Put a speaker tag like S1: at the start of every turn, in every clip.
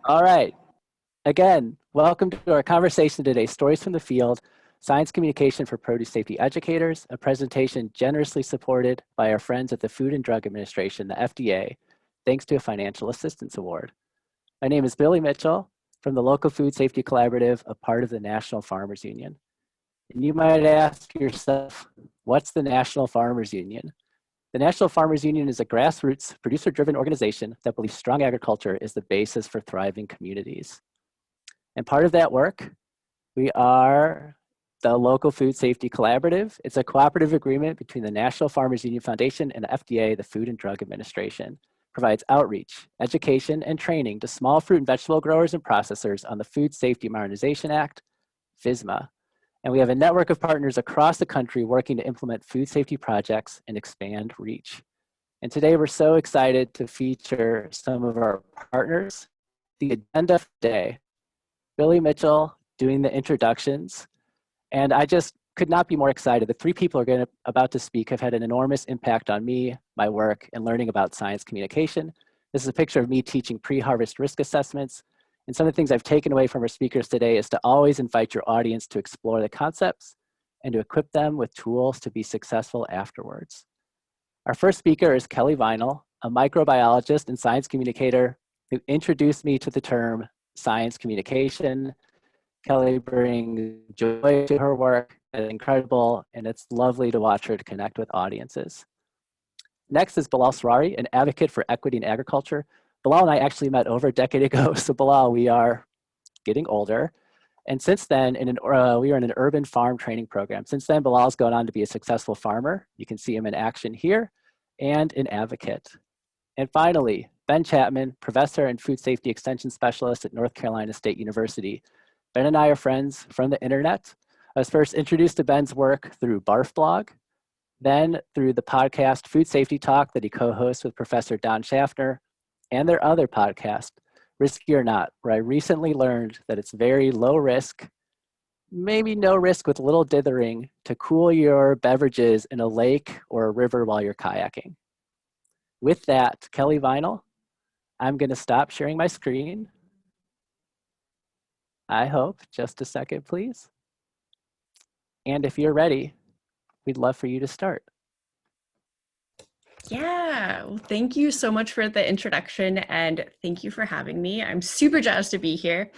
S1: All right. Again, welcome to our conversation today, Stories from the Field, Science Communication for Produce Safety Educators, a presentation generously supported by our friends at the Food and Drug Administration, the FDA, thanks to a Financial Assistance Award. My name is Billy Mitchell from the local Food Safety Collaborative, a part of the National Farmers Union. And you might ask yourself, what's the National Farmers Union? The National Farmers Union is a grassroots, producer-driven organization that believes strong agriculture is the basis for thriving communities. And part of that work, we are the local Food Safety Collaborative. It's a cooperative agreement between the National Farmers Union Foundation and the FDA, the Food and Drug Administration. Provides outreach, education, and training to small fruit and vegetable growers and processors on the Food Safety Modernization Act, FSMA. And we have a network of partners across the country working to implement food safety projects and expand reach. And today we're so excited to feature some of our partners. The agenda for today, Billy Mitchell doing the introductions. And I just could not be more excited. The three people who are about to speak have had an enormous impact on me, my work, and learning about science communication. This is a picture of me teaching pre-harvest risk assessments. And some of the things I've taken away from our speakers today is to always invite your audience to explore the concepts and to equip them with tools to be successful afterwards. Our first speaker is Kelly Vinyl, a microbiologist and science communicator who introduced me to the term science communication. Kelly brings joy to her work, it's incredible, and it's lovely to watch her to connect with audiences. Next is Bilal Sarari, an advocate for equity in agriculture. Bilal and I actually met over a decade ago, so Bilal, we are getting older. And since then, we are in an urban farm training program. Since then, Bilal's gone on to be a successful farmer. You can see him in action here, and an advocate. And finally, Ben Chapman, professor and food safety extension specialist at North Carolina State University. Ben and I are friends from the internet. I was first introduced to Ben's work through Barf Blog, then through the podcast Food Safety Talk that he co-hosts with Professor Don Schaffner, and their other podcast, Risky or Not, where I recently learned that it's very low risk, maybe no risk with little dithering, to cool your beverages in a lake or a river while you're kayaking. With that, Kelly Vinyl, I'm gonna stop sharing my screen. I hope, just a second, please. And if you're ready, we'd love for you to start.
S2: Yeah, well, thank you so much for the introduction and thank you for having me. I'm super jazzed to be here.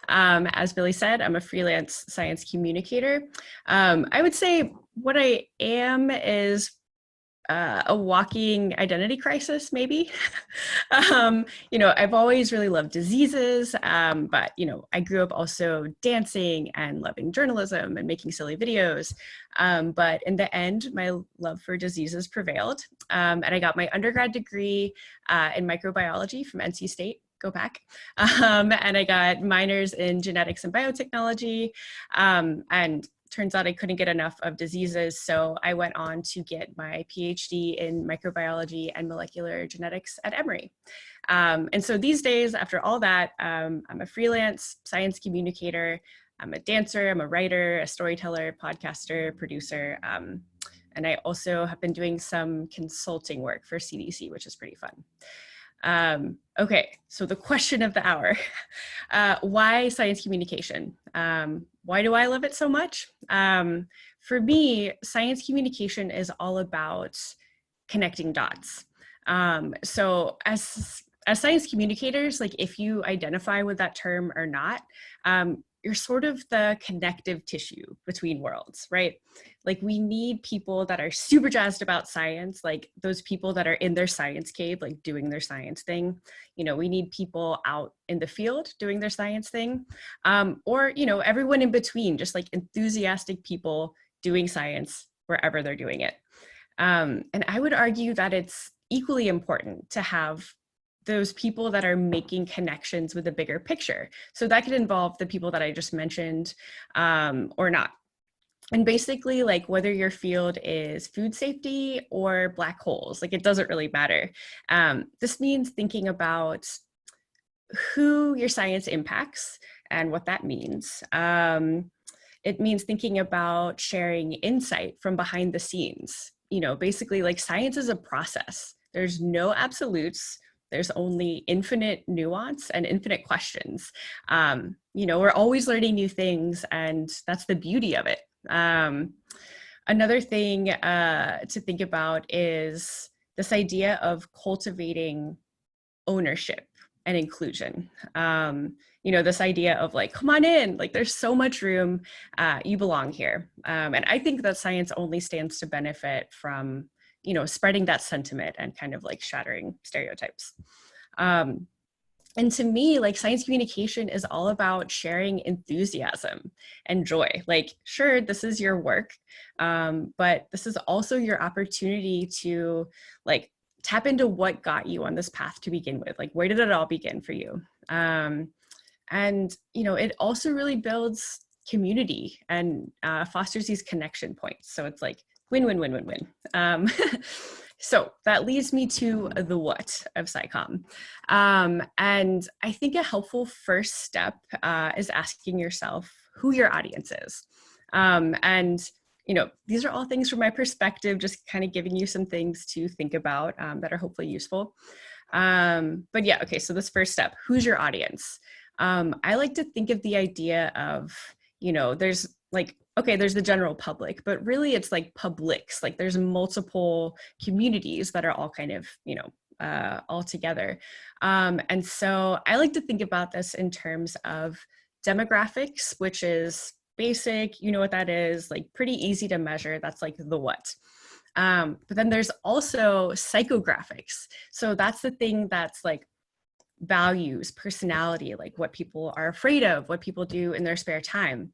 S2: As Billy said, I'm a freelance science communicator. I would say what I am is a walking identity crisis, maybe. I've always really loved diseases, but, I grew up also dancing and loving journalism and making silly videos. But in the end, my love for diseases prevailed. And I got my undergrad degree in microbiology from NC State. Go back. And I got minors in genetics and biotechnology. And turns out I couldn't get enough of diseases, so I went on to get my PhD in microbiology and molecular genetics at Emory. And so these days, after all that, I'm a freelance science communicator. I'm a dancer, I'm a writer, a storyteller, podcaster, producer, and I also have been doing some consulting work for CDC, which is pretty fun. Okay, so the question of the hour, why science communication? Why do I love it so much? For me, science communication is all about connecting dots. So as science communicators, like if you identify with that term or not, you're sort of the connective tissue between worlds, right? Like we need people that are super jazzed about science, like those people that are in their science cave, like doing their science thing. We need people out in the field doing their science thing, or, everyone in between, just like enthusiastic people doing science wherever they're doing it. And I would argue that it's equally important to have those people that are making connections with the bigger picture. So that could involve the people that I just mentioned or not. And basically, like whether your field is food safety or black holes, like it doesn't really matter. This means thinking about who your science impacts and what that means. It means thinking about sharing insight from behind the scenes. Basically like science is a process. There's no absolutes. there's only infinite nuance and infinite questions. You know, we're always learning new things, and that's the beauty of it. Another thing to think about is this idea of cultivating ownership and inclusion. You know, this idea of like, come on in, like there's so much room, you belong here. And I think that science only stands to benefit from, you know, spreading that sentiment and kind of like shattering stereotypes. And to me, like science communication is all about sharing enthusiasm and joy. Like, sure, this is your work, but this is also your opportunity to like tap into what got you on this path to begin with. Like, where did it all begin for you? And, you know, it also really builds community and fosters these connection points. So it's like win, win, win, win, win. So that leads me to the what of SciComm. And I think a helpful first step is asking yourself who your audience is. And, you know, these are all things from my perspective, just kind of giving you some things to think about that are hopefully useful. But yeah, okay, so this first step, who's your audience? I like to think of the idea of, you know, there's like, okay, there's the general public, but really it's like publics, like there's multiple communities that are all kind of, you know, all together. And so I like to think about this in terms of demographics, which is basic, you know what that is, like pretty easy to measure. That's like the what. But then there's also psychographics. So that's the thing that's like values, personality, like what people are afraid of, what people do in their spare time.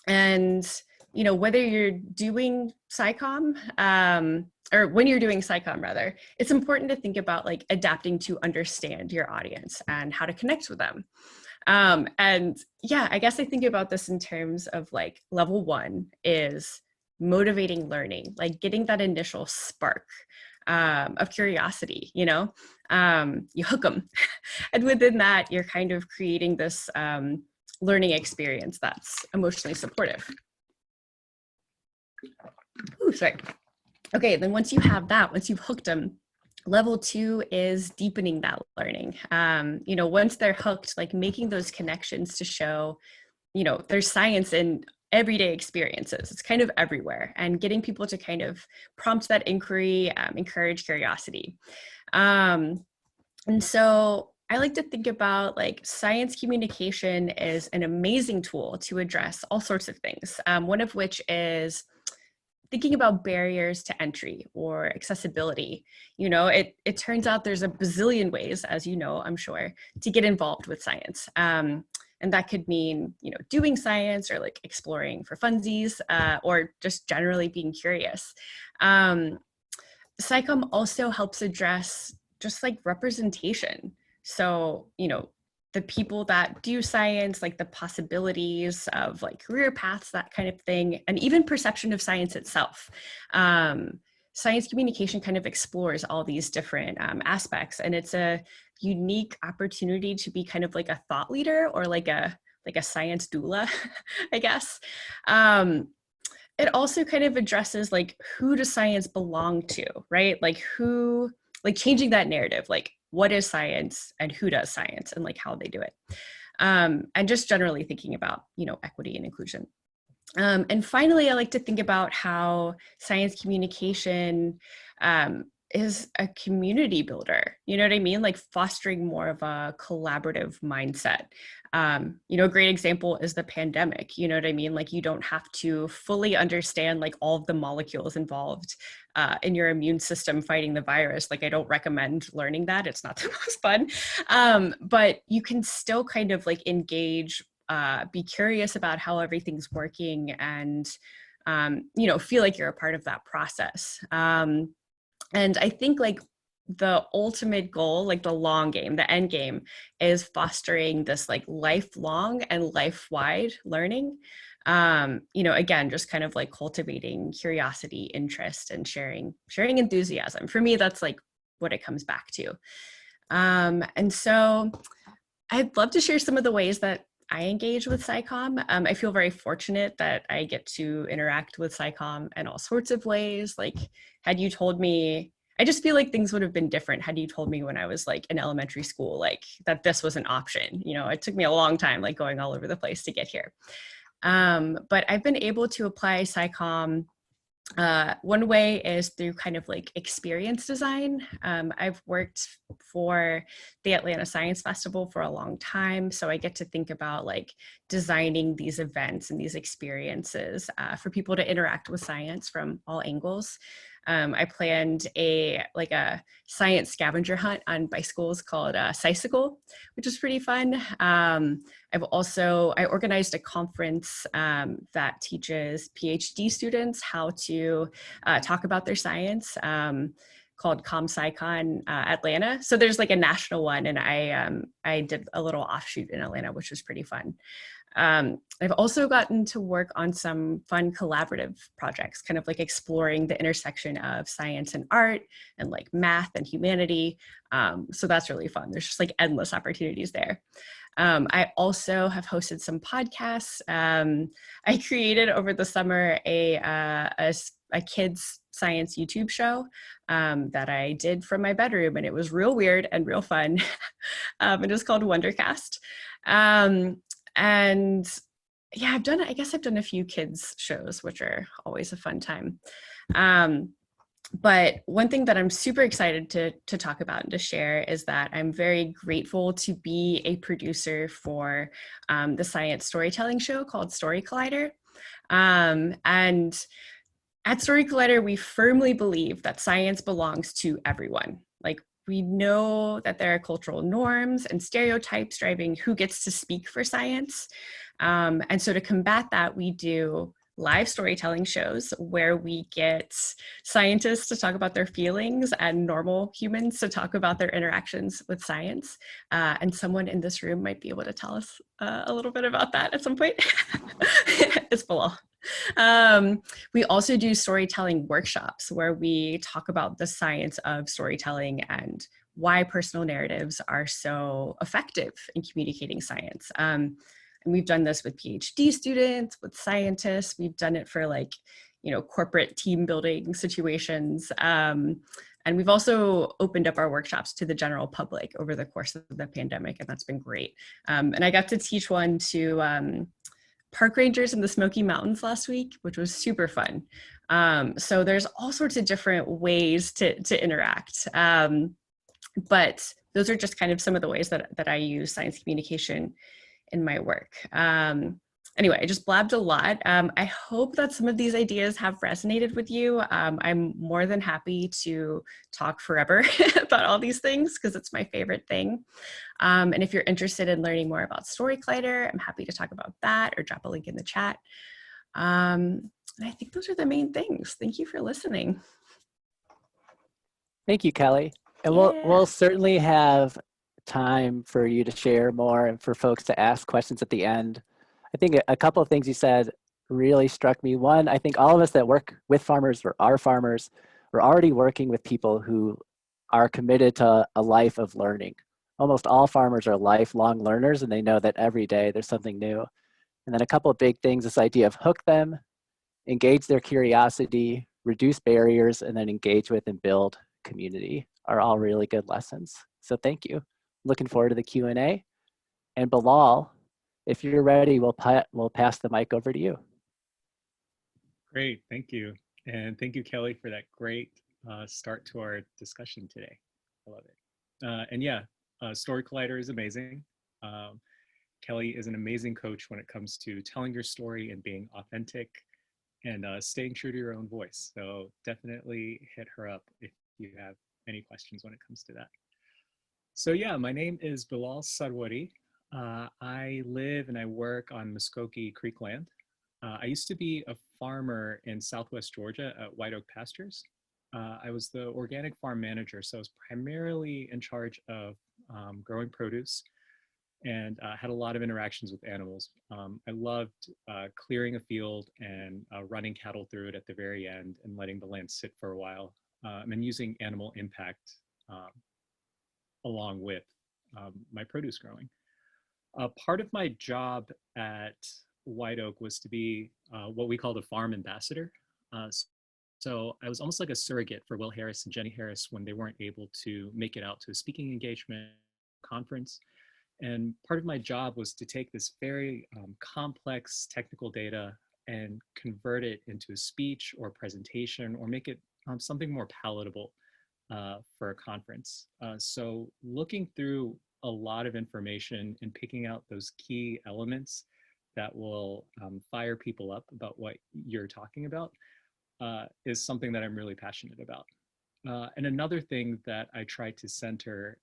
S2: And, you know, whether you're doing SciComm, or when you're doing SciComm rather, it's important to think about like adapting to understand your audience and how to connect with them. And yeah, I guess I think about this in terms of like level one is motivating learning, like getting that initial spark of curiosity, you know, you hook them. And within that, you're kind of creating this learning experience that's emotionally supportive. Ooh, sorry. Okay, then once you have that, once you've hooked them, level two is deepening that learning. You know, once they're hooked, like making those connections to show, you know, there's science in everyday experiences. It's kind of everywhere, and getting people to kind of prompt that inquiry, encourage curiosity. And so I like to think about like science communication is an amazing tool to address all sorts of things. One of which is thinking about barriers to entry or accessibility. You know, it turns out there's a bazillion ways, as you know, I'm sure, to get involved with science. And that could mean, you know, doing science or like exploring for funsies or just generally being curious. SciComm also helps address just like representation. So, you know, the people that do science, like the possibilities of like career paths, that kind of thing, and even perception of science itself. Science communication kind of explores all these different aspects, and it's a unique opportunity to be kind of like a thought leader or like a science doula, I guess. It also kind of addresses like who does science belong to, right? Like who, like changing that narrative, like what is science and who does science and like how they do it. And just generally thinking about, you know, equity and inclusion. And finally, I like to think about how science communication is a community builder. You know what I mean? Like fostering more of a collaborative mindset. You know, a great example is the pandemic. You know what I mean? Like you don't have to fully understand like all of the molecules involved in your immune system fighting the virus. Like I don't recommend learning that. It's not the most fun. But you can still kind of like engage, be curious about how everything's working, and you know, feel like you're a part of that process. And I think like the ultimate goal, like the long game, the end game, is fostering this like lifelong and life-wide learning. You know, again, just kind of like cultivating curiosity, interest, and sharing enthusiasm. For me, that's like what it comes back to. And so I'd love to share some of the ways that I engage with SciComm. I feel very fortunate that I get to interact with SciComm in all sorts of ways. Like, had you told me I just feel like things would have been different had you told me when I was like in elementary school, like that this was an option. You know, it took me a long time, like going all over the place to get here. But I've been able to apply SciComm. One way is through kind of like experience design. I've worked for the Atlanta Science Festival for a long time, so I get to think about like designing these events and these experiences for people to interact with science from all angles. I planned a science scavenger hunt on bicycles called Scicycle, which is pretty fun. I organized a conference that teaches PhD students how to talk about their science, called ComSciCon Atlanta. So there's like a national one, and I did a little offshoot in Atlanta, which was pretty fun. I've also gotten to work on some fun collaborative projects, kind of like exploring the intersection of science and art and like math and humanity. So that's really fun. There's just like endless opportunities there. I also have hosted some podcasts. I created over the summer a kids science YouTube show that I did from my bedroom, and it was real weird and real fun. It is called Wondercast. And yeah, I guess I've done a few kids shows, which are always a fun time. But one thing that I'm super excited to talk about and to share is that I'm very grateful to be a producer for the science storytelling show called Story Collider. And at Story Collider, we firmly believe that science belongs to everyone. Like, we know that there are cultural norms and stereotypes driving who gets to speak for science. And so to combat that, we do live storytelling shows where we get scientists to talk about their feelings and normal humans to talk about their interactions with science. And someone in this room might be able to tell us a little bit about that at some point. It's Bilal. We also do storytelling workshops where we talk about the science of storytelling and why personal narratives are so effective in communicating science. And we've done this with PhD students, with scientists. We've done it for like, corporate team building situations. And we've also opened up our workshops to the general public over the course of the pandemic, and that's been great. And I got to teach one to park rangers in the Smoky Mountains last week, which was super fun. So there's all sorts of different ways to interact. But those are just kind of some of the ways that I use science communication in my work. Anyway, I just blabbed a lot. I hope that some of these ideas have resonated with you. I'm more than happy to talk forever about all these things because it's my favorite thing. And if you're interested in learning more about Story Collider, I'm happy to talk about that or drop a link in the chat. And I think those are the main things. Thank you for listening.
S1: Thank you, Kelly. And we'll certainly have time for you to share more and for folks to ask questions at the end. I think a couple of things you said really struck me. One, I think all of us that work with farmers or are farmers, we're already working with people who are committed to a life of learning. Almost all farmers are lifelong learners, and they know that every day there's something new. And then a couple of big things, this idea of hook them, engage their curiosity, reduce barriers, and then engage with and build community are all really good lessons. So thank you. Looking forward to the Q&A. And Bilal, if you're ready, we'll pass the mic over to you.
S3: Great, thank you. And thank you, Kelly, for that great start to our discussion today. I love it. And yeah, Story Collider is amazing. Kelly is an amazing coach when it comes to telling your story and being authentic and staying true to your own voice. So definitely hit her up if you have any questions when it comes to that. So yeah, my name is Bilal Sarwari. I live and I work on Muskogee Creek land. I used to be a farmer in Southwest Georgia at White Oak Pastures. I was the organic farm manager, so I was primarily in charge of growing produce and had a lot of interactions with animals. I loved clearing a field and running cattle through it at the very end and letting the land sit for a while, and using animal impact along with my produce growing. Part of my job at White Oak was to be what we called a farm ambassador. So I was almost like a surrogate for Will Harris and Jenny Harris when they weren't able to make it out to a speaking engagement conference. And part of my job was to take this very complex technical data and convert it into a speech or presentation or make it something more palatable for a conference. So looking through a lot of information and picking out those key elements that will fire people up about what you're talking about is something that I'm really passionate about. And another thing that I try to center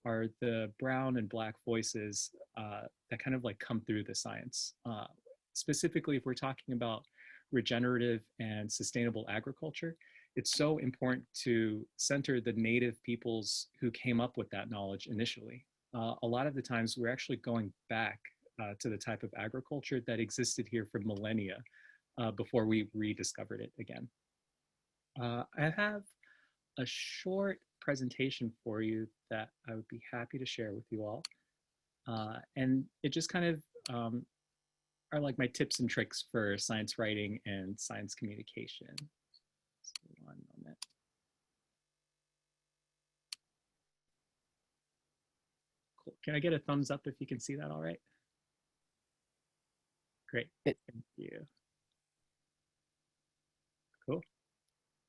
S3: are the brown and black voices that kind of like come through the science. Specifically, if we're talking about regenerative and sustainable agriculture, it's so important to center the native peoples who came up with that knowledge initially. A lot of the times we're actually going back to the type of agriculture that existed here for millennia before we rediscovered it again. I have a short presentation for you that I would be happy to share with you all. And it just kind of are like my tips and tricks for science writing and science communication. So 1 moment. Cool. Can I get a thumbs up if you can see that all right? Great, thank you. Cool.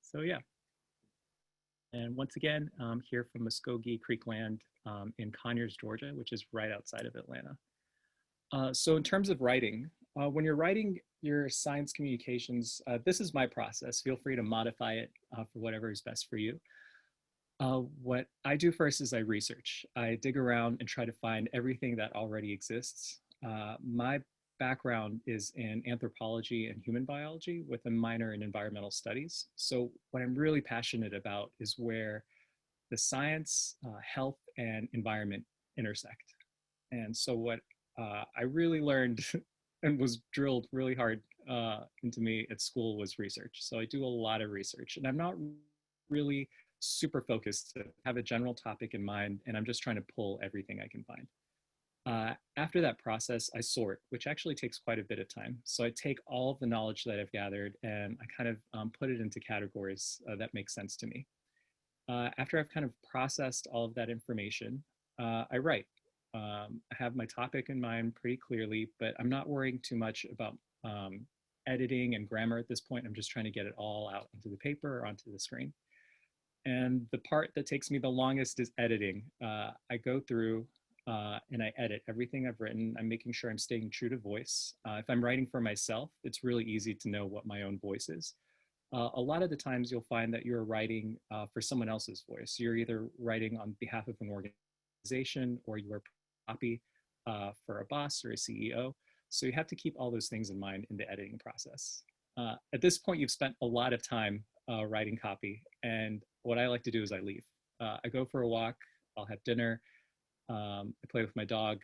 S3: So yeah. And once again, I'm here from Muskogee Creek Land in Conyers, Georgia, which is right outside of Atlanta. So in terms of writing, when you're writing your science communications, this is my process. Feel free to modify it for whatever is best for you. What I do first is I research. I dig around and try to find everything that already exists. My background is in anthropology and human biology with a minor in environmental studies. So what I'm really passionate about is where the science, health, and environment intersect. And so what I really learned and was drilled really hard into me at school was research. So I do a lot of research, and I'm not really super focused. I have a general topic in mind, and I'm just trying to pull everything I can find. After that process, I sort, which actually takes quite a bit of time. So I take all of the knowledge that I've gathered and I kind of put it into categories that make sense to me. After I've kind of processed all of that information, I write. I have my topic in mind pretty clearly, but I'm not worrying too much about editing and grammar at this point. I'm just trying to get it all out onto the paper or onto the screen. And the part that takes me the longest is editing. I go through and I edit everything I've written. I'm making sure I'm staying true to voice. If I'm writing for myself, it's really easy to know what my own voice is. A lot of the times you'll find that you're writing for someone else's voice. You're either writing on behalf of an organization or you are copy for a boss or a CEO. So you have to keep all those things in mind in the editing process. At this point, you've spent a lot of time writing copy. And what I like to do is I leave. I go for a walk, I'll have dinner, I play with my dog.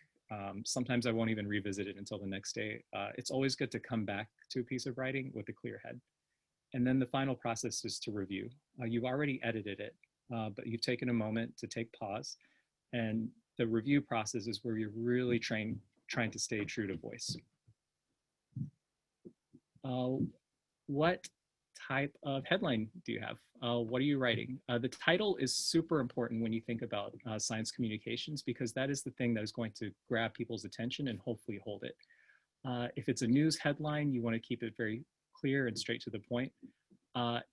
S3: Sometimes I won't even revisit it until the next day. It's always good to come back to a piece of writing with a clear head. And then the final process is to review. You've already edited it, but you've taken a moment to take pause. And the review process is where you're really trying to stay true to voice. What type of headline do you have? What are you writing? The title is super important when you think about science communications because that is the thing that is going to grab people's attention and hopefully hold it. If it's a news headline, you want to keep it very clear and straight to the point.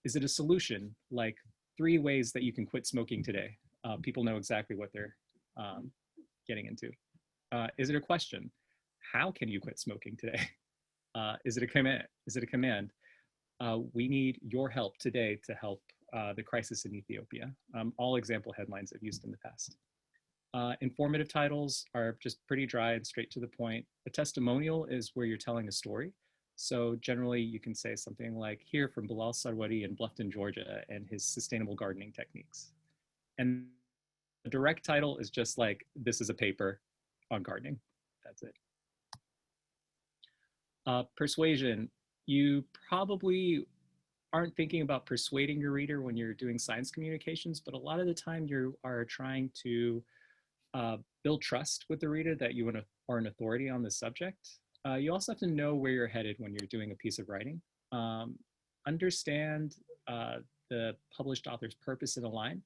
S3: Is it a solution, like 3 ways that you can quit smoking today? People know exactly what they're getting into. Is it a question? How can you quit smoking today? Is it a command? Is it a command? We need your help today to help the crisis in Ethiopia. All example headlines I've used in the past. Informative titles are just pretty dry and straight to the point. A testimonial is where you're telling a story. So generally you can say something like, here from Bilal Sarwari in Bluffton, Georgia, and his sustainable gardening techniques. And the direct title is just like, this is a paper on gardening. That's it. Persuasion. You probably aren't thinking about persuading your reader when you're doing science communications, but a lot of the time you are trying to build trust with the reader that you are an authority on the subject. You also have to know where you're headed when you're doing a piece of writing. Understand the published author's purpose in a line.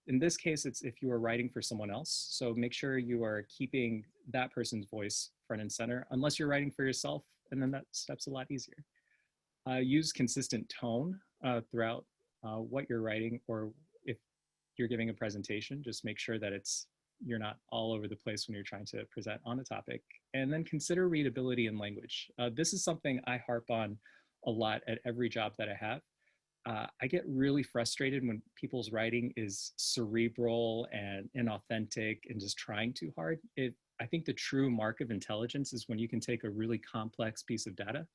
S3: In this case, it's if you are writing for someone else. So make sure you are keeping that person's voice front and center, unless you're writing for yourself, and then that step's a lot easier. Use consistent tone throughout what you're writing, or if you're giving a presentation, just make sure that you're not all over the place when you're trying to present on a topic. And then consider readability in language. This is something I harp on a lot at every job that I have. I get really frustrated when people's writing is cerebral and inauthentic and just trying too hard. I think the true mark of intelligence is when you can take a really complex piece of data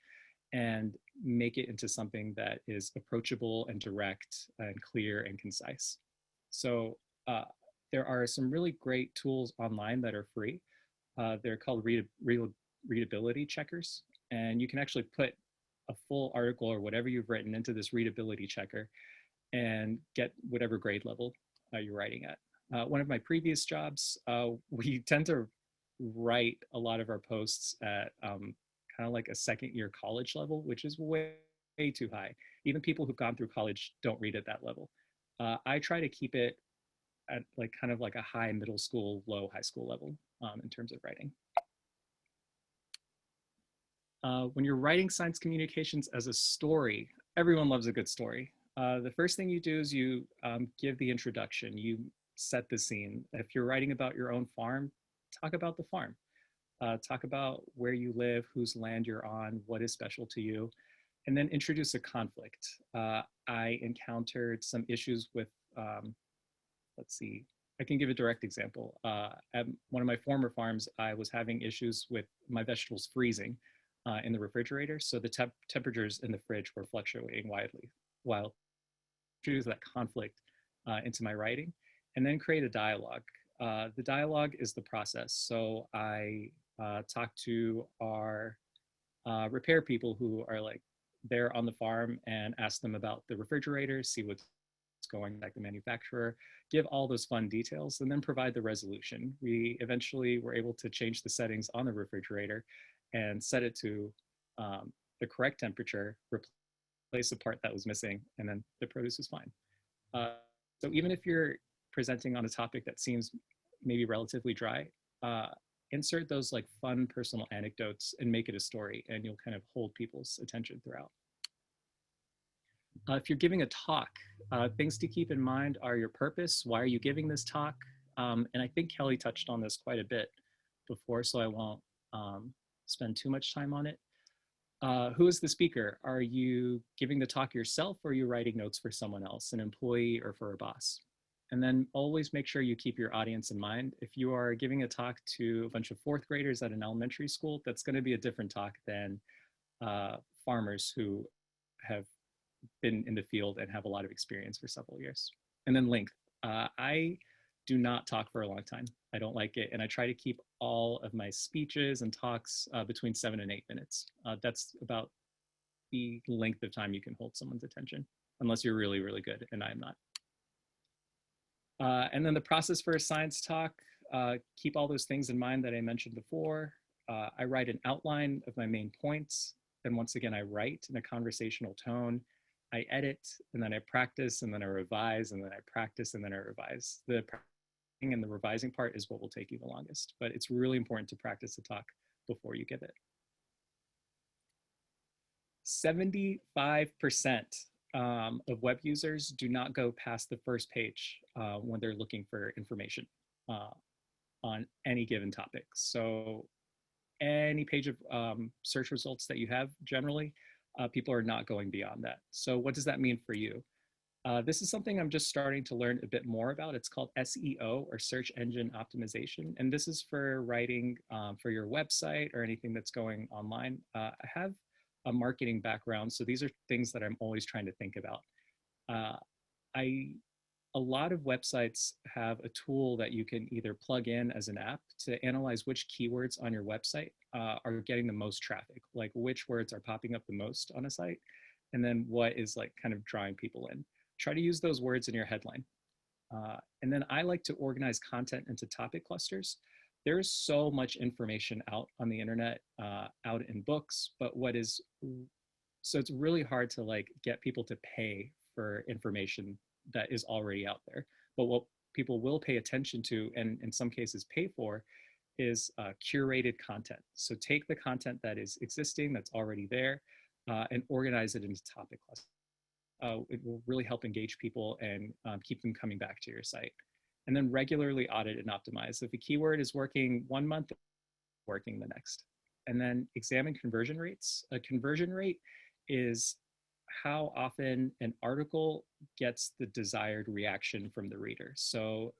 S3: and make it into something that is approachable and direct and clear and concise. So there are some really great tools online that are free. They're called readability checkers. And you can actually put a full article or whatever you've written into this readability checker and get whatever grade level you're writing at. One of my previous jobs, we tend to write a lot of our posts at kind of like a second year college level, which is way too high. Even people who've gone through college don't read at that level. I try to keep it at like kind of like a high middle school, low high school level in terms of writing. When you're writing science communications as a story, everyone loves a good story. The first thing you do is you give the introduction, you set the scene. If you're writing about your own farm, talk about the farm. Talk about where you live, whose land you're on, what is special to you, and then introduce a conflict. I encountered some issues with, let's see, I can give a direct example. At one of my former farms, I was having issues with my vegetables freezing in the refrigerator. So the temperatures in the fridge were fluctuating wildly, while introduce that conflict into my writing, and then create a dialogue. The dialogue is the process. So I talk to our repair people who are like there on the farm and ask them about the refrigerator, see what's going back to the manufacturer, give all those fun details, and then provide the resolution. We eventually were able to change the settings on the refrigerator and set it to the correct temperature, replace the part that was missing, and then the produce was fine. So even if you're presenting on a topic that seems maybe relatively dry, insert those like fun personal anecdotes and make it a story, and you'll kind of hold people's attention throughout. If you're giving a talk, things to keep in mind are your purpose. Why are you giving this talk? And I think Kelly touched on this quite a bit before, so I won't spend too much time on it. Who is the speaker? Are you giving the talk yourself, or are you writing notes for someone else, an employee or for a boss? And then always make sure you keep your audience in mind. If you are giving a talk to a bunch of fourth graders at an elementary school, that's going to be a different talk than farmers who have been in the field and have a lot of experience for several years. And then length. I do not talk for a long time. I don't like it. And I try to keep all of my speeches and talks between 7 and 8 minutes. That's about the length of time you can hold someone's attention, unless you're really, really good, and I'm not. And then the process for a science talk, keep all those things in mind that I mentioned before. I write an outline of my main points. And once again, I write in a conversational tone. I edit, and then I practice, and then I revise, and then I practice, and then I revise. The practicing and the revising part is what will take you the longest, but it's really important to practice the talk before you give it. 75% of web users do not go past the first page when they're looking for information on any given topic. So any page of search results that you have, generally, people are not going beyond that. So what does that mean for you? This is something I'm just starting to learn a bit more about. It's called SEO, or search engine optimization. And this is for writing for your website or anything that's going online. I have a marketing background, so these are things that I'm always trying to think about. A lot of websites have a tool that you can either plug in as an app to analyze which keywords on your website are getting the most traffic, like which words are popping up the most on a site, and then what is like kind of drawing people in. Try to use those words in your headline. And then I like to organize content into topic clusters. There's so much information out on the internet, out in books, but so it's really hard to like get people to pay for information that is already out there. But what people will pay attention to, and in some cases pay for, is curated content. So take the content that is existing, that's already there, and organize it into topic clusters. It will really help engage people and keep them coming back to your site. And then regularly audit and optimize. So if a keyword is working one month, working the next. And then examine conversion rates. A conversion rate is how often an article gets the desired reaction from the reader. So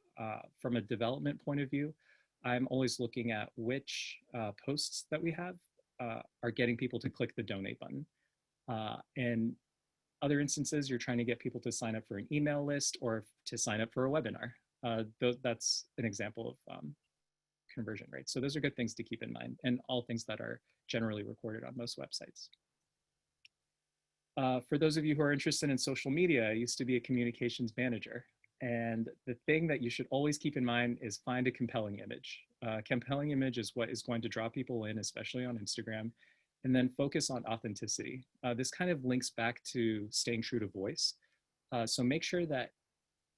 S3: from a development point of view, I'm always looking at which posts that we have are getting people to click the donate button. And other instances, you're trying to get people to sign up for an email list or to sign up for a webinar. That's an example of conversion rates. So those are good things to keep in mind, and all things that are generally recorded on most websites. For those of you who are interested in social media, I used to be a communications manager. And the thing that you should always keep in mind is find a compelling image. Compelling image is what is going to draw people in, especially on Instagram. And then focus on authenticity. This kind of links back to staying true to voice. So make sure that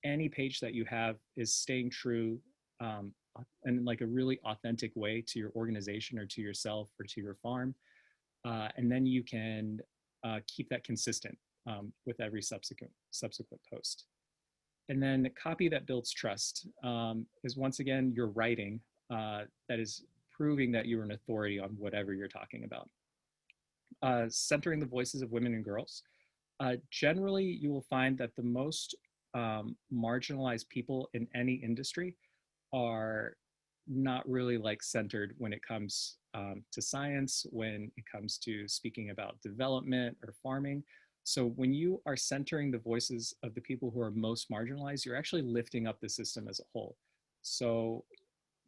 S3: any page that you have is staying true in like a really authentic way to your organization or to yourself or to your farm. And then you can keep that consistent with every subsequent post. And then copy that builds trust is once again your writing that is proving that you're an authority on whatever you're talking about. Centering the voices of women and girls. Generally, you will find that the most marginalized people in any industry are not really like centered when it comes to science, when it comes to speaking about development or farming. So when you are centering the voices of the people who are most marginalized, you're actually lifting up the system as a whole. So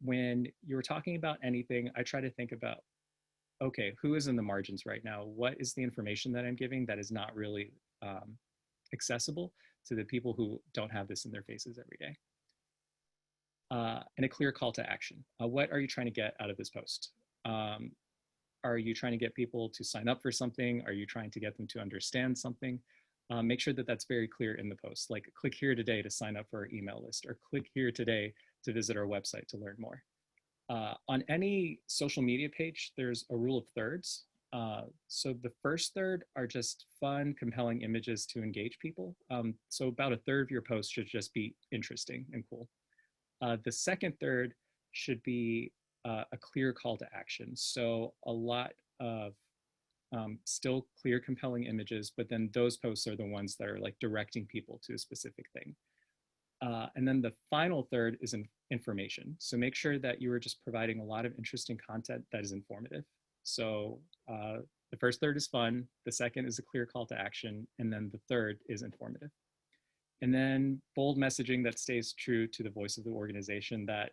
S3: when you're talking about anything, I try to think about, okay, who is in the margins right now? What is the information that I'm giving that is not really accessible to the people who don't have this in their faces every day? And a clear call to action. What are you trying to get out of this post? Are you trying to get people to sign up for something? Are you trying to get them to understand something? Make sure that that's very clear in the post. Like, click here today to sign up for our email list, or click here today to visit our website to learn more. On any social media page, there's a rule of thirds. So the first third are just fun, compelling images to engage people. So about a third of your post should just be interesting and cool. The second third should be a clear call to action. So a lot of still clear, compelling images, but then those posts are the ones that are like directing people to a specific thing. And then the final third is information. So make sure that you are just providing a lot of interesting content that is informative. So the first third is fun, the second is a clear call to action, and then the third is informative. And then bold messaging that stays true to the voice of the organization that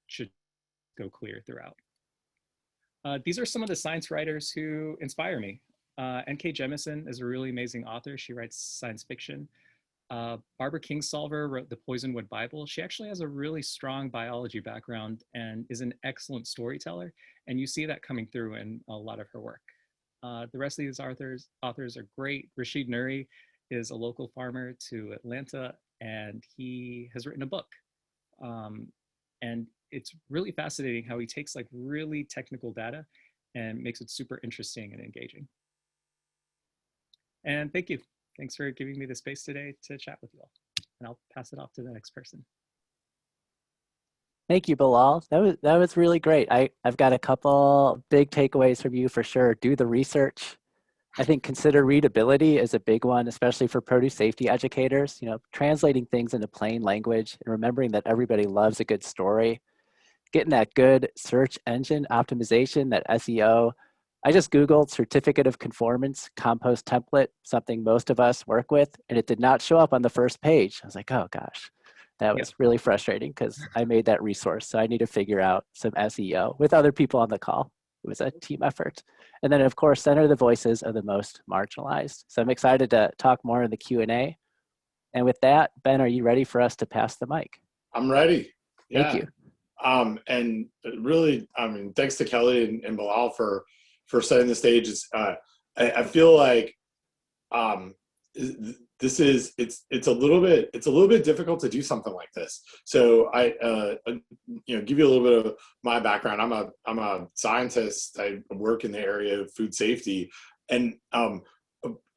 S3: should go clear throughout. These are some of the science writers who inspire me. N.K. Jemisin is a really amazing author. She writes science fiction. Barbara Kingsolver wrote the Poisonwood Bible. She actually has a really strong biology background and is an excellent storyteller. And you see that coming through in a lot of her work. The rest of these authors are great. Rashid Nuri is a local farmer to Atlanta, and he has written a book. And it's really fascinating how he takes like really technical data and makes it super interesting and engaging. And thank you. Thanks for giving me the space today to chat with you all. And I'll pass it off to the next person.
S1: Thank you, Bilal. That was really great. I've got a couple big takeaways from you for sure. Do the research. I think consider readability is a big one, especially for produce safety educators. You know, translating things into plain language and remembering that everybody loves a good story. Getting that good search engine optimization, that SEO. I just Googled certificate of conformance compost template, something most of us work with, and it did not show up on the first page. I was like, oh gosh, that was really frustrating because I made that resource. So I need to figure out some SEO with other people on the call. It was a team effort. And then of course, center the voices of the most marginalized. So I'm excited to talk more in the Q&A. And with that, Ben, are you ready for us to pass the mic?
S4: I'm ready. Yeah.
S1: Thank you.
S4: And really, I mean, thanks to Kelly and Bilal for setting the stage. I feel like it's a little bit difficult to do something like this. So give you a little bit of my background. I'm a scientist. I work in the area of food safety, and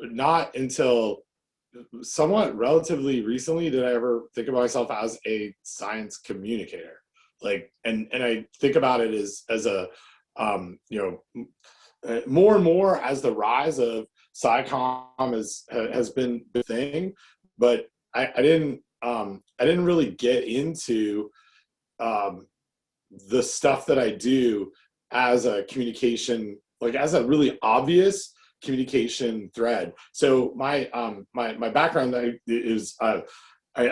S4: not until somewhat relatively recently did I ever think of myself as a science communicator. Like, and I think about it as a more and more as the rise of SciComm has been the thing, but I didn't really get into the stuff that I do as a communication, like as a really obvious communication thread. So my background is I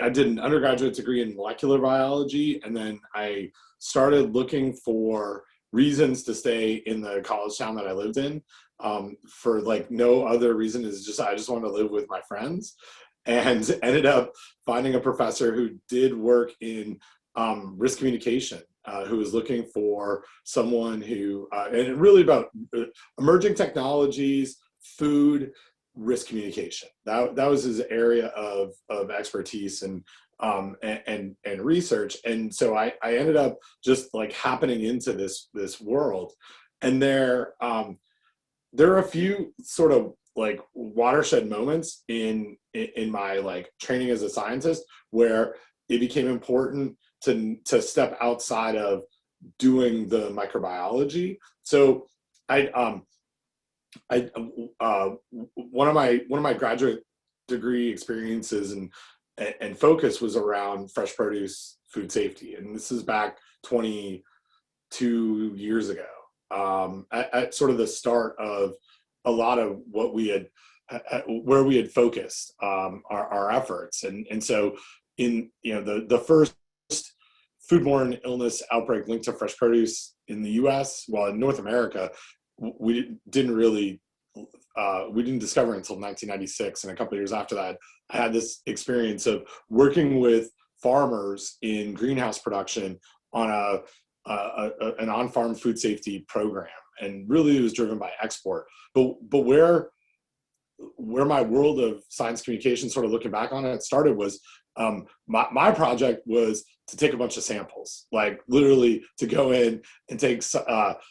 S4: did an undergraduate degree in molecular biology, and then I started looking for reasons to stay in the college town that I lived in, for like no other reason, is just I just wanted to live with my friends, and ended up finding a professor who did work in risk communication, who was looking for someone who and really about emerging technologies, food, risk communication. That was his area of expertise and research. And so I ended up just like happening into this world. And there are a few sort of like watershed moments in my like training as a scientist where it became important to step outside of doing the microbiology. So one of my graduate degree experiences and focus was around fresh produce food safety, and this is back 22 years ago, at sort of the start of a lot of what we had where we had focused our efforts, and so in the first foodborne illness outbreak linked to fresh produce in the U.S., well, in North America, we didn't discover it until 1996, and a couple of years after that, I had this experience of working with farmers in greenhouse production on an on-farm food safety program, and really it was driven by export. But where my world of science communication, sort of looking back on it, started was my project was to take a bunch of samples, like literally to go in and take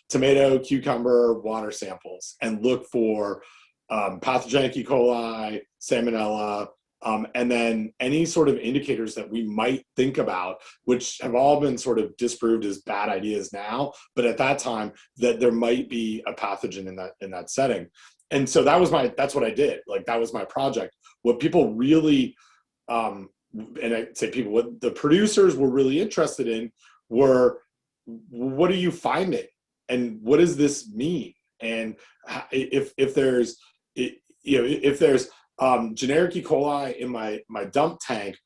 S4: tomato, cucumber, water samples and look for pathogenic E. coli, salmonella, and then any sort of indicators that we might think about, which have all been sort of disproved as bad ideas now, but at that time that there might be a pathogen in that setting. And so that's what I did. Like, that was my project. What people really, and I say people, what the producers were really interested in were, what are you finding? And what does this mean? And if there's generic E. coli in my dump tank,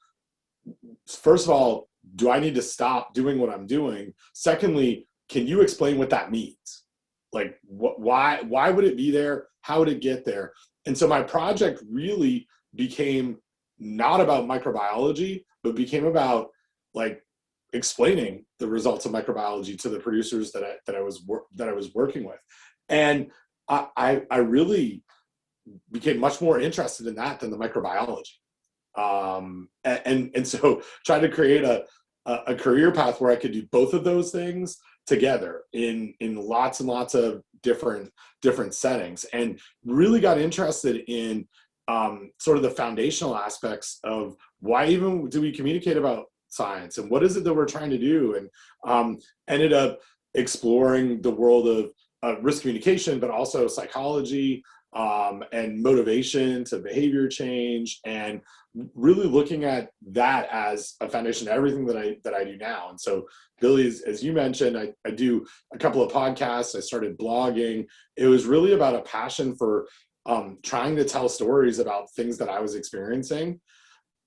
S4: first of all, do I need to stop doing what I'm doing? Secondly, can you explain what that means? Like, why would it be there? How would it get there? And so my project really became not about microbiology, but became about like explaining the results of microbiology to the producers that I was working with. And I really became much more interested in that than the microbiology. And so trying to create a career path where I could do both of those things together in lots and lots of different settings, and really got interested in sort of the foundational aspects of why even do we communicate about science, and what is it that we're trying to do, and ended up exploring the world of risk communication, but also psychology, and motivation to behavior change, and really looking at that as a foundation to everything that I do now. And so, Billy, as you mentioned, I do a couple of podcasts. I started blogging. It was really about a passion for trying to tell stories about things that I was experiencing,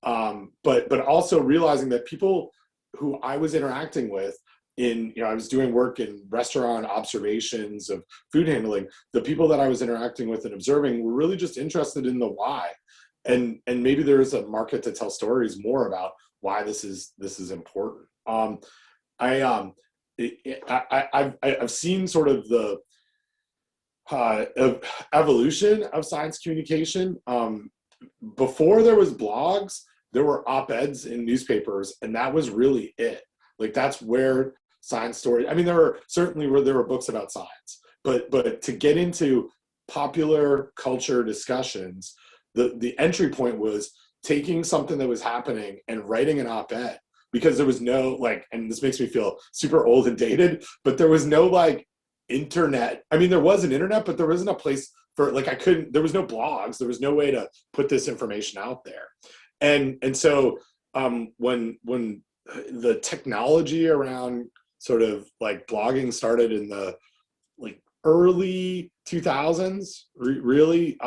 S4: but also realizing that people who I was interacting with I was doing work in restaurant observations of food handling. The people that I was interacting with and observing were really just interested in the why, and maybe there is a market to tell stories more about why this is important. I've seen sort of the evolution of science communication before there was blogs, there were op-eds in newspapers, and that was really it. Like that's where science story. I mean, there were books about science, but to get into popular culture discussions, the entry point was taking something that was happening and writing an op-ed, because there was no like, and this makes me feel super old and dated, but there was no like internet. I mean, there was an internet, but there wasn't a place for like, there was no blogs, there was no way to put this information out there. And so when the technology around sort of like blogging started in the like early 2000s, really,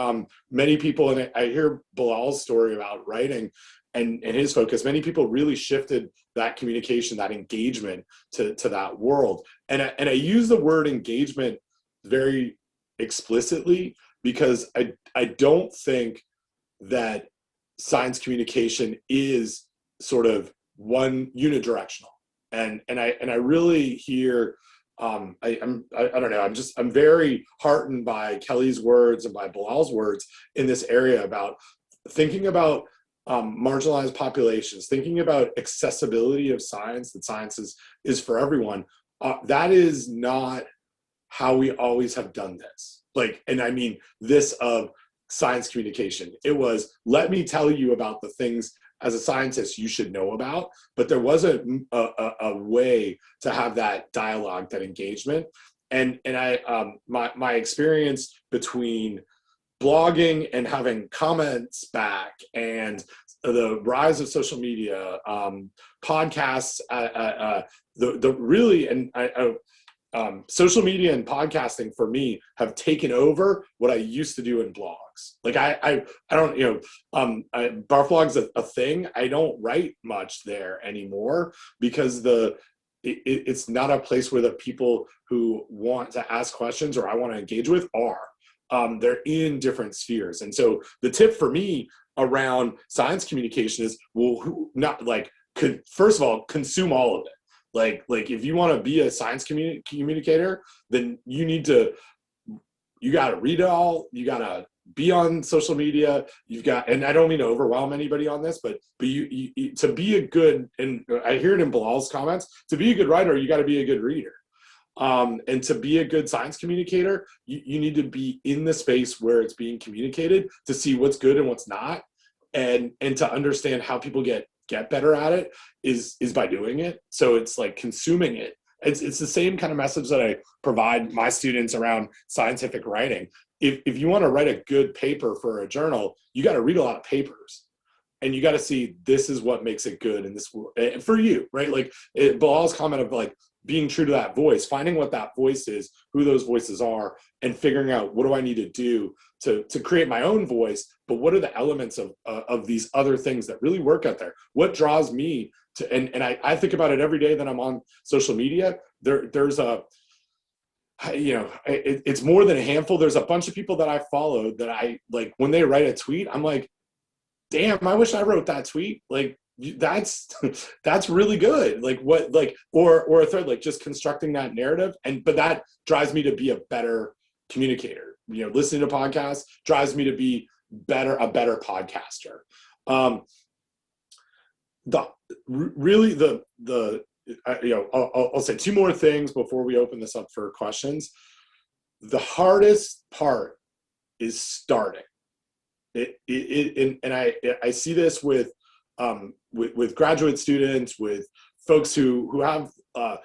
S4: many people, and I hear Bilal's story about writing and his focus, many people really shifted that communication, that engagement to that world. And I use the word engagement very explicitly because I don't think that science communication is sort of one unidirectional. And I really hear, I don't know, I'm very heartened by Kelly's words and by Bilal's words in this area about thinking about marginalized populations, thinking about accessibility of science, that science is for everyone. That is not how we always have done this. Like, and I mean this of science communication. It was, let me tell you about the things as a scientist you should know about, but there wasn't a way to have that dialogue, that engagement. And my experience between blogging and having comments back and the rise of social media, podcasts, social media and podcasting for me have taken over what I used to do in blogs. Like I don't, Barf Blog's a thing. I don't write much there anymore because it's not a place where the people who want to ask questions or I want to engage with are. They're in different spheres. And so the tip for me around science communication is, first of all, consume all of it. Like if you want to be a science communicator, then you got to read it all. You got to be on social media. And I don't mean to overwhelm anybody on this, but you to be a good, and I hear it in Bilal's comments, to be a good writer, you got to be a good reader. And to be a good science communicator, you need to be in the space where it's being communicated to see what's good and what's not. And to understand how people get better at it is by doing it. So it's like consuming it. It's the same kind of message that I provide my students around scientific writing. If you want to write a good paper for a journal, you got to read a lot of papers. And you got to see this is what makes it good in this for you, right? Like Bilal's comment of like being true to that voice, finding what that voice is, who those voices are, and figuring out what do I need to do to create my own voice, but what are the elements of these other things that really work out there? What draws me to, and I think about it every day that I'm on social media. There's it's more than a handful. There's a bunch of people that I follow that I like when they write a tweet, I'm like, damn, I wish I wrote that tweet. Like, that's really good. Like what, like, or a third, like just constructing that narrative. But that drives me to be a better communicator. Listening to podcasts drives me to be a better podcaster. I'll say two more things before we open this up for questions. The hardest part is starting. And I see this with graduate students, with folks who have a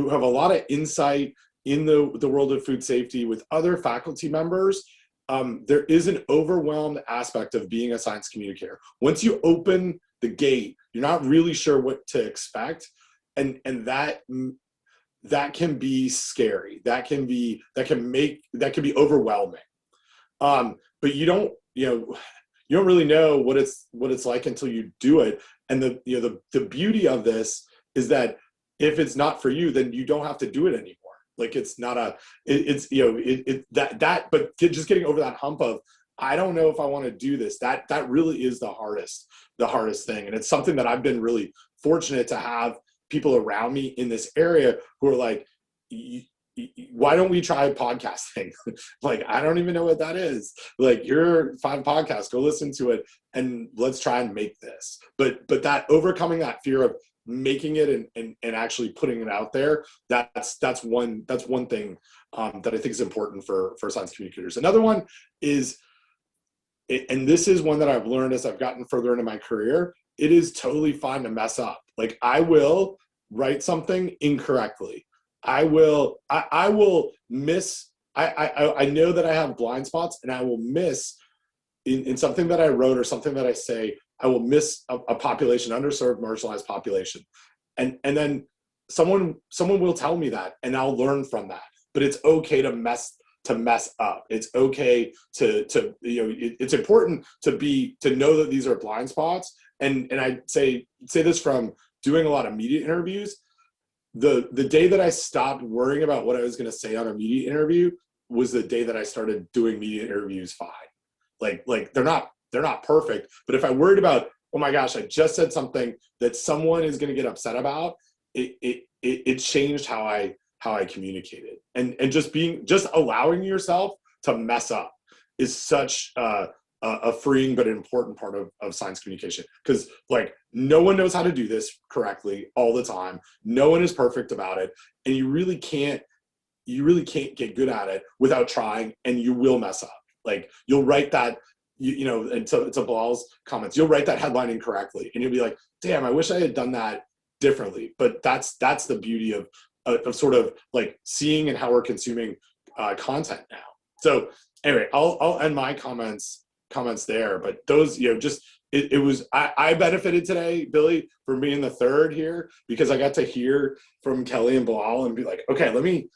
S4: lot of insight in the world of food safety, with other faculty members. There is an overwhelmed aspect of being a science communicator. Once you open the gate, you're not really sure what to expect, and that can be scary. That can be overwhelming. But you don't really know what it's like until you do it. And the beauty of this is that if it's not for you, then you don't have to do it anymore. Like it's not but just getting over that hump of, I don't know if I want to do this. That really is the hardest thing. And it's something that I've been really fortunate to have people around me in this area who are like, why don't we try podcasting? Like, I don't even know what that is. Like, you're 5 podcasts, go listen to it and let's try and make this. But that overcoming that fear of making it and actually putting it out there, that's one thing that I think is important for science communicators. Another one is, and this is one that I've learned as I've gotten further into my career, it is totally fine to mess up. Like, I will write something incorrectly. I will miss, I know that I have blind spots, and I will miss in something that I wrote or something that I say, I will miss a population, underserved, marginalized population. And then someone will tell me that, and I'll learn from that. But it's okay to mess up. It's okay to it's important to know that these are blind spots. And I say this from doing a lot of media interviews. The day that I stopped worrying about what I was going to say on a media interview was the day that I started doing media interviews fine. Like they're not perfect, but if I worried about, oh my gosh, I just said something that someone is going to get upset about, it changed how I communicated. And just allowing yourself to mess up is such a freeing but important part of science communication, because like no one knows how to do this correctly all the time. No one is perfect about it, and you really can't get good at it without trying, and you will mess up. Like, you'll write that, and to Bilal's comments, you'll write that headline incorrectly, and you'll be like, damn, I wish I had done that differently. But that's the beauty of sort of like seeing and how we're consuming content now. So anyway, I'll end my comments there, but those, it was, I benefited today, Billy, for being the third here, because I got to hear from Kelly and Bilal and be like, okay, let me,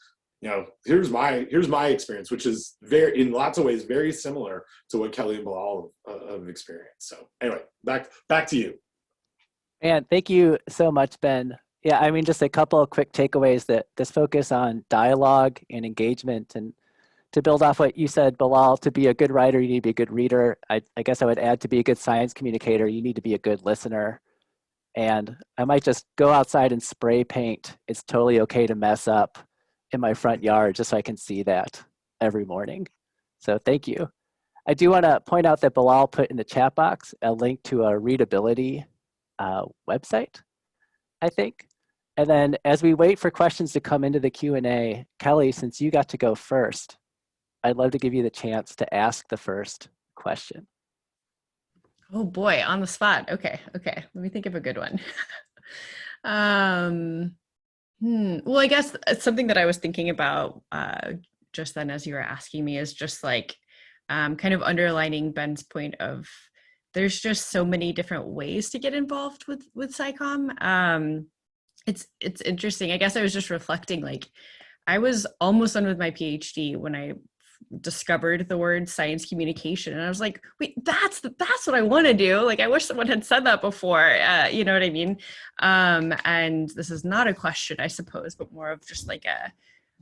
S4: here's my experience, which is in lots of ways very similar to what Kelly and Bilal have experienced. So anyway, back to you.
S1: And thank you so much, Ben. Yeah, I mean, just a couple of quick takeaways, that this focus on dialogue and engagement. And to build off what you said, Bilal, to be a good writer, you need to be a good reader. I guess I would add, to be a good science communicator, you need to be a good listener. And I might just go outside and spray paint. It's totally okay to mess up in my front yard, just so I can see that every morning. So thank you. I do want to point out that Bilal put in the chat box a link to a readability website, I think. And then as we wait for questions to come into the Q&A, Kelly, since you got to go first, I'd love to give you the chance to ask the first question.
S2: Oh boy, on the spot. Okay. Let me think of a good one. Well, I guess something that I was thinking about just then as you were asking me is just like kind of underlining Ben's point of, there's just so many different ways to get involved with SciComm. It's interesting. I guess I was just reflecting, like, I was almost done with my PhD when I discovered the word science communication, and I was like, wait, that's what I want to do. Like, I wish someone had said that before. You know what I mean? And this is not a question, I suppose, but more of just like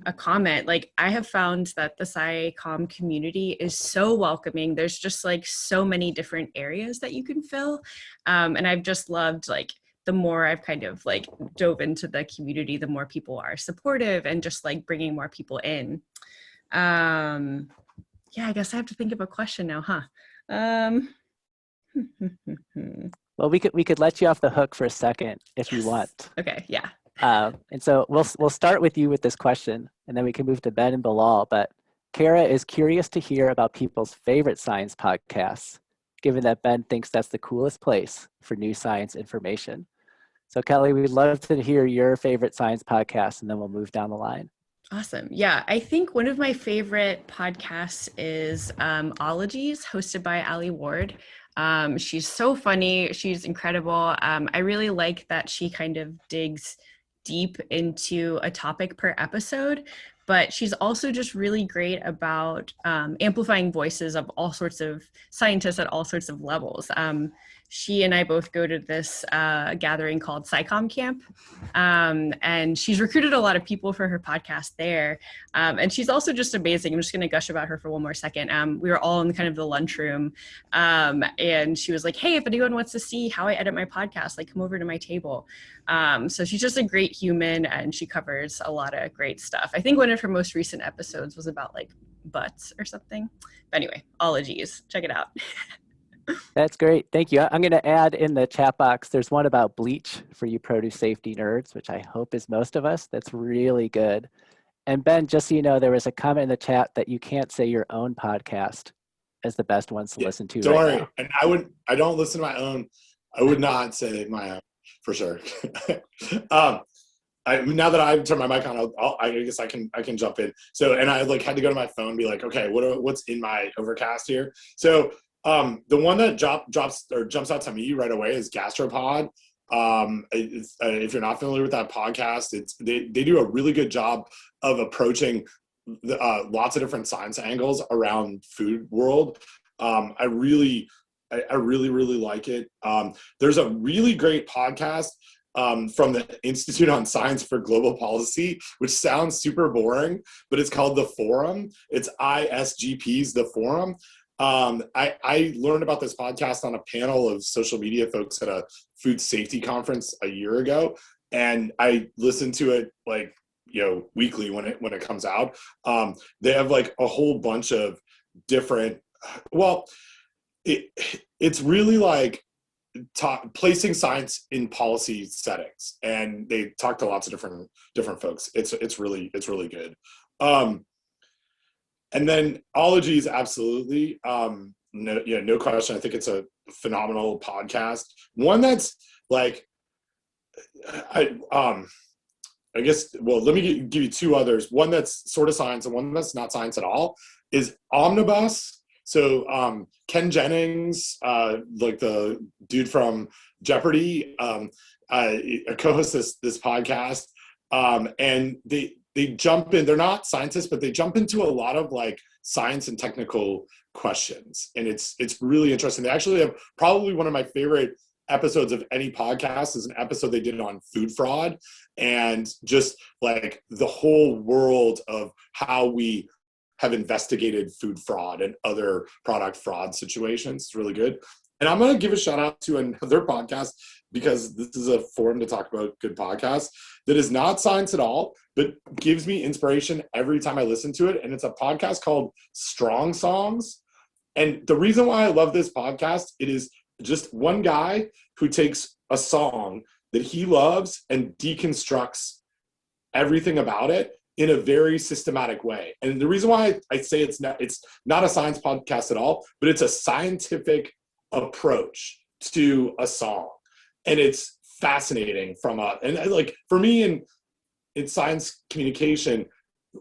S2: a comment. Like, I have found that the SciComm community is so welcoming. There's just like so many different areas that you can fill, and I've just loved, like, the more I've kind of like dove into the community, the more people are supportive and just like bringing more people in. Yeah, I guess I have to think of a question now, huh?
S1: Well, we could let you off the hook for a second if you want.
S2: Okay, yeah.
S1: And so we'll start with you with this question, and then we can move to Ben and Bilal. But Kara is curious to hear about people's favorite science podcasts, given that Ben thinks that's the coolest place for new science information. So Kelly, we'd love to hear your favorite science podcast, and then we'll move down the line.
S2: Awesome. Yeah, I think one of my favorite podcasts is Ologies, hosted by Ali Ward. She's so funny. She's incredible. I really like that she kind of digs deep into a topic per episode, but she's also just really great about amplifying voices of all sorts of scientists at all sorts of levels. she and I both go to this gathering called SciComm Camp. And she's recruited a lot of people for her podcast there. And she's also just amazing. I'm just going to gush about her for one more second. We were all in kind of the lunchroom, and she was like, hey, if anyone wants to see how I edit my podcast, like come over to my table. So she's just a great human, and she covers a lot of great stuff. I think one of her most recent episodes was about like butts or something. But anyway, ologies, check it out.
S1: That's great. Thank you. I'm going to add in the chat box, there's one about bleach for you produce safety nerds, which I hope is most of us. That's really good. And Ben, just so you know, there was a comment in the chat that you can't say your own podcast as the best ones to listen to
S4: Don't
S1: right
S4: worry.
S1: now.
S4: And I don't listen to my own. I would not say my own for sure. Now that I've turned my mic on, I guess I can jump in. So, and I like had to go to my phone and be like, okay, what's in my Overcast here? So, the one that jumps out to me right away is Gastropod. If you're not familiar with that podcast, they do a really good job of approaching lots of different science angles around food world. I really like it. There's a really great podcast from the Institute on Science for Global Policy, which sounds super boring, but it's called The Forum. It's ISGP's The Forum. I learned about this podcast on a panel of social media folks at a food safety conference a year ago, and I listened to it like weekly when it comes out. They have like a whole bunch of different. Well, it's really like placing science in policy settings, and they talk to lots of different folks. It's really good. And then ologies, absolutely. No question. I think it's a phenomenal podcast. One that's like, I guess. Well, let me give you two others. One that's sort of science, and one that's not science at all. Is Omnibus. So Ken Jennings, like the dude from Jeopardy, co-hosts this podcast, and they jump in. They're not scientists, but they jump into a lot of like science and technical questions, and it's really interesting. They actually have probably one of my favorite episodes of any podcast is an episode they did on food fraud, and just like the whole world of how we have investigated food fraud and other product fraud situations. It's really good. And I'm going to give a shout out to another podcast, because this is a forum to talk about good podcasts, that is not science at all, but gives me inspiration every time I listen to it. And it's a podcast called Strong Songs. And the reason why I love this podcast, it is just one guy who takes a song that he loves and deconstructs everything about it in a very systematic way. And the reason why I say it's not a science podcast at all, but it's a scientific approach to a song. And it's fascinating and like for me in science communication,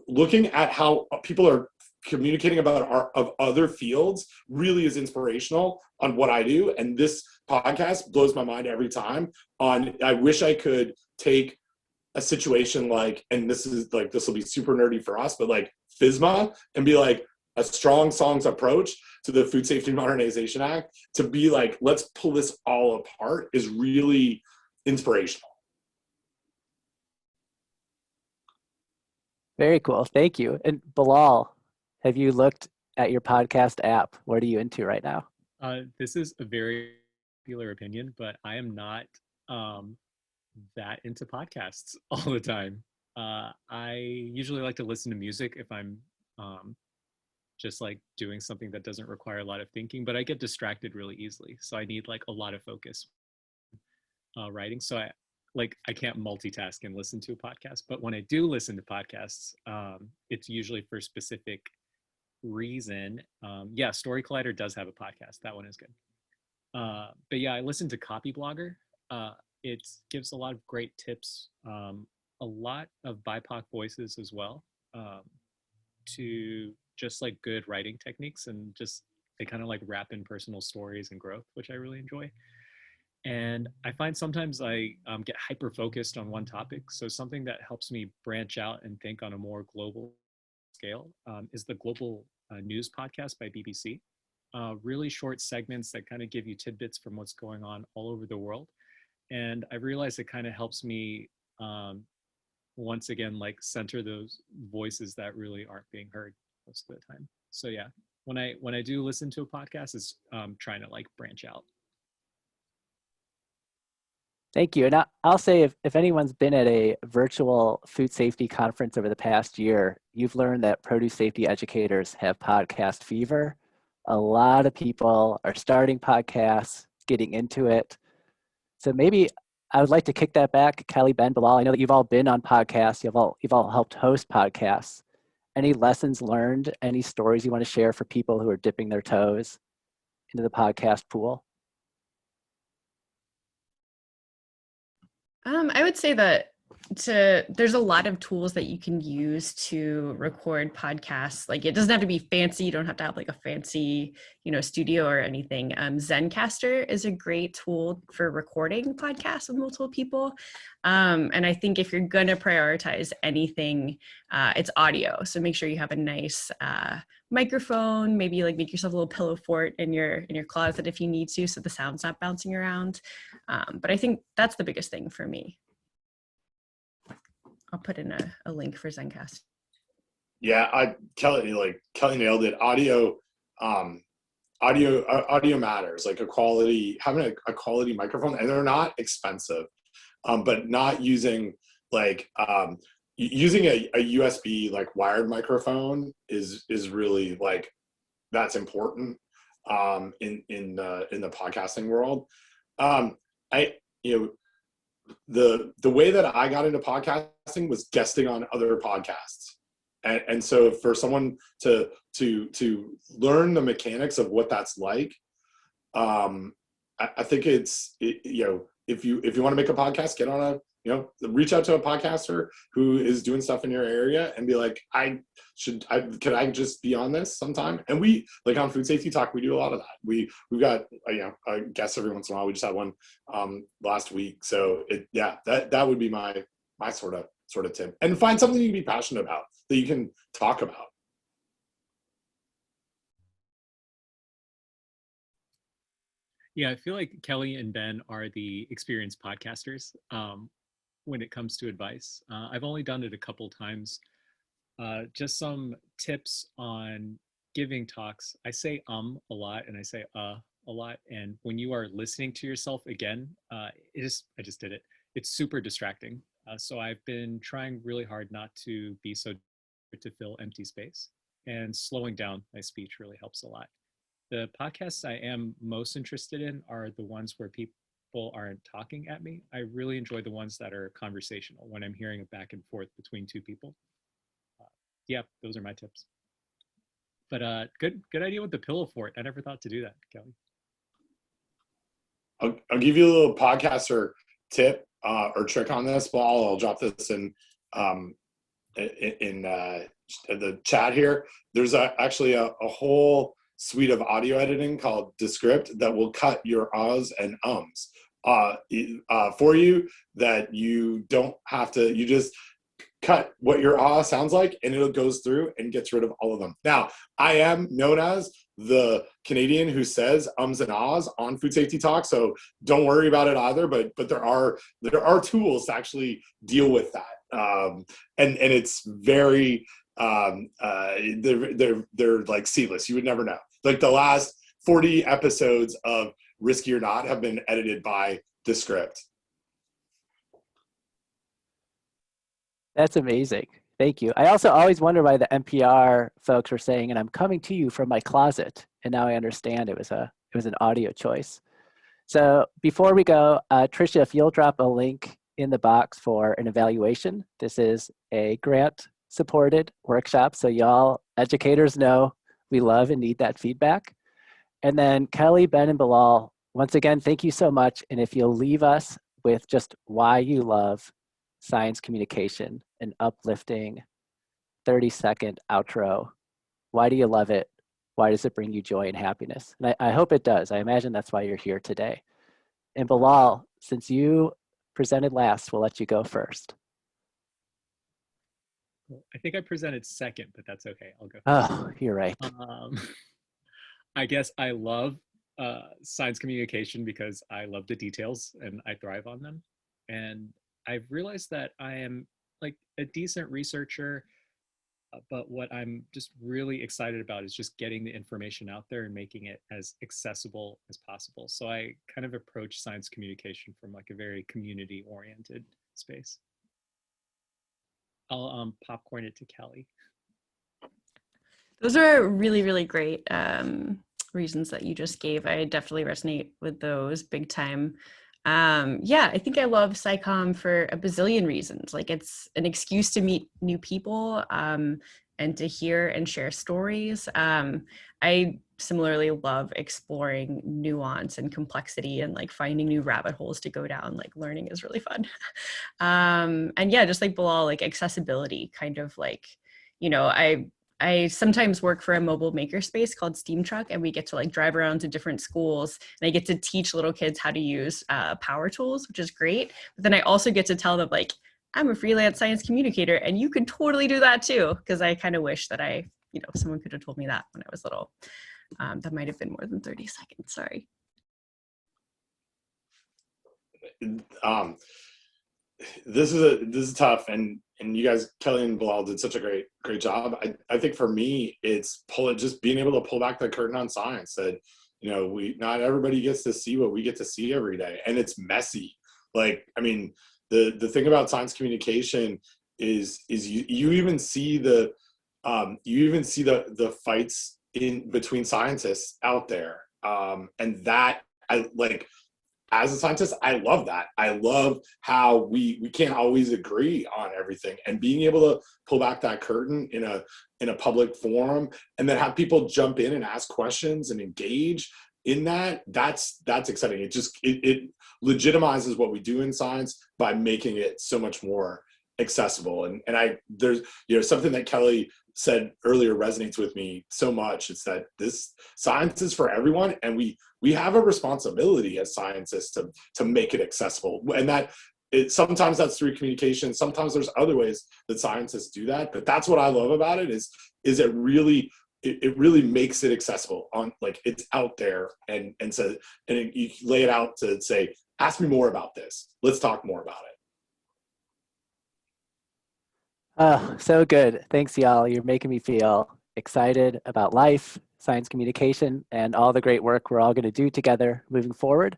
S4: looking at how people are communicating about of other fields really is inspirational on what I do. And this podcast blows my mind every time I wish I could take a situation like, and this will be super nerdy for us, but like FSMA, and be like a Strong Songs approach to the Food Safety Modernization Act, to be like, let's pull this all apart, is really inspirational.
S1: Very cool. Thank you. And Bilal, have you looked at your podcast app? What are you into right now?
S3: This is a very popular opinion, but I am not that into podcasts all the time. I usually like to listen to music if I'm just like doing something that doesn't require a lot of thinking, but I get distracted really easily. So I need like a lot of focus writing. So I can't multitask and listen to a podcast, but when I do listen to podcasts, it's usually for a specific reason. Story Collider does have a podcast. That one is good. But yeah, I listen to Copy Blogger. It gives a lot of great tips, a lot of BIPOC voices as well, to just like good writing techniques, and just they kind of like wrap in personal stories and growth, which I really enjoy. And I find sometimes I get hyper focused on one topic. So something that helps me branch out and think on a more global scale is the Global News podcast by BBC. really short segments that kind of give you tidbits from what's going on all over the world. And I realized it kind of helps me once again, like center those voices that really aren't being heard most of the time. So yeah, when I do listen to a podcast, it's trying to like branch out.
S1: Thank you. And I'll say if anyone's been at a virtual food safety conference over the past year, you've learned that produce safety educators have podcast fever. A lot of people are starting podcasts, getting into it. So maybe I would like to kick that back. Kelly, Ben, Bilal, I know that you've all been on podcasts. You've all helped host podcasts. Any lessons learned, any stories you want to share for people who are dipping their toes into the podcast pool?
S2: I would say that there's a lot of tools that you can use to record podcasts. Like, it doesn't have to be fancy. You don't have to have like a fancy, studio or anything. Zencaster is a great tool for recording podcasts with multiple people. And I think if you're going to prioritize anything, it's audio. So make sure you have a nice microphone, maybe like make yourself a little pillow fort in your closet if you need to, so the sound's not bouncing around. But I think that's the biggest thing for me. I'll put in a link for Zencast.
S4: Yeah, Kelly nailed it. Audio matters. Like having a quality microphone, and they're not expensive. But not using using a USB like wired microphone is really like, that's important in the podcasting world. The way that I got into podcasting was guesting on other podcasts. And so for someone to learn the mechanics of what that's like, I think if you want to make a podcast, get on reach out to a podcaster who is doing stuff in your area and be like, could I just be on this sometime? And we, like on Food Safety Talk, we do a lot of that. We've got a guest every once in a while. We just had one last week. So that would be my sort of tip. And find something you can be passionate about that you can talk about.
S3: Yeah, I feel like Kelly and Ben are the experienced podcasters when it comes to advice. I've only done it a couple times. Just some tips on giving talks. I say a lot, and I say a lot. And when you are listening to yourself again, I just did it. It's super distracting. So I've been trying really hard not to be so to fill empty space, and slowing down my speech really helps a lot. The podcasts I am most interested in are the ones where people aren't talking at me. I really enjoy the ones that are conversational, when I'm hearing a back and forth between two people. Yeah, those are my tips. But good idea with the pillow fort. I never thought to do that, Kelly.
S4: I'll give you a little podcaster tip or trick on this, but I'll drop this in the chat here. There's actually a whole suite of audio editing called Descript that will cut your ahs and ums for you, that you don't have to, you just cut what your ah sounds like and it goes through and gets rid of all of them. Now, I am known as the Canadian who says ums and ahs on Food Safety Talk, so don't worry about it either, but there are tools to actually deal with that. And it's very they're like seamless. You would never know. Like the last 40 episodes of Risky or Not have been edited by Descript.
S1: That's amazing. Thank you. I also always wonder why the NPR folks were saying, and I'm coming to you from my closet. And now I understand it was an audio choice. So before we go, Tricia, if you'll drop a link in the box for an evaluation. This is a grant supported workshop. So y'all educators know we love and need that feedback. And then Kelly, Ben, and Bilal, once again, thank you so much. And if you'll leave us with just why you love science communication, an uplifting 30-second outro. Why do you love it? Why does it bring you joy and happiness? And I hope it does. I imagine that's why you're here today. And Bilal, since you presented last, we'll let you go first.
S3: I think I presented second, but that's okay. I'll go.
S1: Oh, you're right.
S3: I guess I love science communication because I love the details and I thrive on them. And I've realized that I am like a decent researcher, but what I'm just really excited about is just getting the information out there and making it as accessible as possible. So I kind of approach science communication from like a very community oriented space. I'll popcorn it to Kelly.
S2: Those are really, really great reasons that you just gave. I definitely resonate with those big time. Yeah, I think I love SciComm for a bazillion reasons. Like it's an excuse to meet new people and to hear and share stories. I similarly love exploring nuance and complexity and like finding new rabbit holes to go down. Like learning is really fun. And yeah, just like Bilal, like accessibility, kind of like, you know, I sometimes work for a mobile makerspace called Steam Truck, and we get to like drive around to different schools, and I get to teach little kids how to use power tools, which is great. But then I also get to tell them like, I'm a freelance science communicator, and you can totally do that too. Because I kind of wish that someone could have told me that when I was little. That might have been more than 30 seconds. Sorry.
S4: This is tough, and you guys, Kelly and Bilal, did such a great job. I think for me, it's just being able to pull back the curtain on science. That not everybody gets to see what we get to see every day, and it's messy. Like, I mean, the thing about science communication is you even see the fights in between scientists out there, and that I like. As a scientist, I love that. I love how we can't always agree on everything, and being able to pull back that curtain in a public forum and then have people jump in and ask questions and engage in that's exciting. It legitimizes what we do in science by making it so much more accessible. And there's something that Kelly said earlier resonates with me so much. It's that this science is for everyone, and we have a responsibility as scientists to make it accessible. And sometimes that's through communication. Sometimes there's other ways that scientists do that. But that's what I love about it is it really makes it accessible. On like it's out there, and you lay it out to say, ask me more about this. Let's talk more about it.
S1: Oh, so good. Thanks, y'all. You're making me feel excited about life, science communication, and all the great work we're all going to do together moving forward.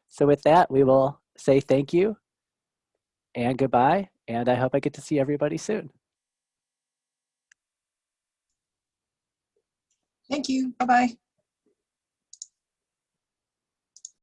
S1: So with that, we will say thank you and goodbye, and I hope I get to see everybody soon.
S5: Thank you. Bye-bye.